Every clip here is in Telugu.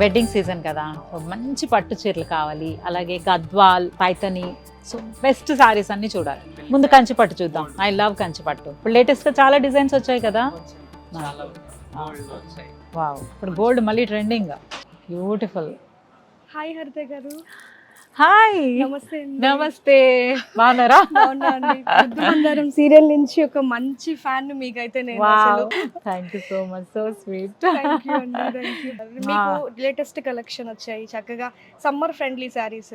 వెడ్డింగ్ సీజన్ కదా, సో మంచి పట్టు చీరలు కావాలి, అలాగే గద్వాల్, పైతని, సో బెస్ట్ సారీస్ అన్ని చూడాలి. ముందు కంచి పట్టు చూద్దాం. ఐ లవ్ కంచి పట్టు. ఇప్పుడు లేటెస్ట్ గా చాలా డిజైన్స్ వచ్చాయి కదా. వావ్, ఇప్పుడు గోల్డ్ మళ్ళీ ట్రెండింగ్. బ్యూటిఫుల్. హాయ్ హరిత గారు. హాయ్. నమస్తే అండి. నమస్తే. బాగున్నారా? బాగున్నా అండి. బుద్ధమందారం సీరియల్ నుంచి ఒక మంచి ఫ్యాన్ మీకైతే నేను అసలు. Thank you so much, so sweet. Thank you అండి, థ్యాంక్ యూ. మీకు లేటెస్ట్ కలెక్షన్ వచ్చాయి చక్కగా, సమ్మర్ ఫ్రెండ్లీ శారీస్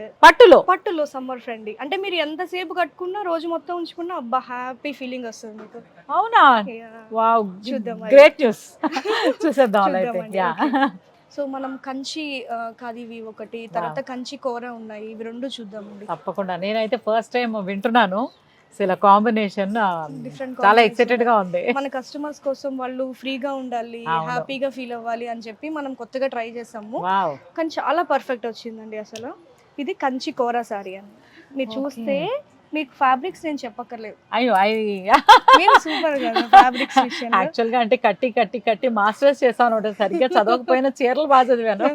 పట్టులో సమ్మర్ ఫ్రెండ్లీ. అంటే మీరు ఎంతసేపు కట్టుకున్నా రోజు మొత్తం ఉంచుకున్నా అబ్బా హ్యాపీ ఫీలింగ్ వస్తుంది మీకు. అవునా? Yeah. వావ్, చూద్దాం. Great news. చూసేద్దాం అయితే. యా. సో మనం కంచి కాదివి ఒకటి, తర్వాత కంచి కూర ఉన్నాయి, ఇవి రెండు చూద్దామండి. తప్పకుండా. నేనైతే ఫస్ట్ టైం వింటున్నాను. అసలు కాంబినేషన్ Different చాలా combination. ఎక్సైటెడ్ గా ఉంది. మన కస్టమర్స్ కోసం వాళ్ళు ఫ్రీగా ఉండాలి, అవును. హ్యాపీగా ఫీల్ అవ్వాలి అని చెప్పి మనం కొత్తగా ట్రై చేసాము. వావ్. కానీ చాలా పర్ఫెక్ట్ వచ్చిందండి అసలు. ఇది కంచి కోరా సారీ అని మీరు చూస్తే మీకు ఫ్యాబ్రిక్స్ నేను చెప్పక్కర్లేదు. అయ్యో, మీరు సూపర్ కదా ఫ్యాబ్రిక్స్ విషయంలో. యాక్చువల్ గా అంటే కట్టి మాస్టర్స్ చేశాను ఒకటి, సరిగ్గా చదవకపోయినా చీరలు బాగా చదివాను.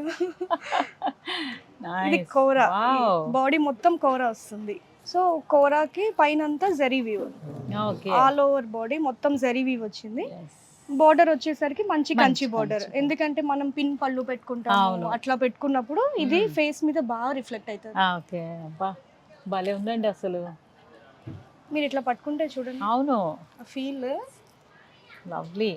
ఇది కోరా, బాడీ మొత్తం కోరా వస్తుంది. సో కోరాకి పైనంతా zari weave, all over body మొత్తం జరీ వీవ్ వచ్చింది. బోర్డర్ వచ్చేసరికి మంచి కంచి బోర్డర్, ఎందుకంటే మనం పిన్ పళ్ళు పెట్టుకుంటాము, అట్లా పెట్టుకున్నప్పుడు ఇది ఫేస్ మీద బాగా రిఫ్లెక్ట్ అవుతుంది. ఓకే, అబ్బా భలే ఉందండి అసలు. మీరు ఇట్లా పట్టుకుంటే చూడండి, అవును, ఫీల్ లవ్లీ.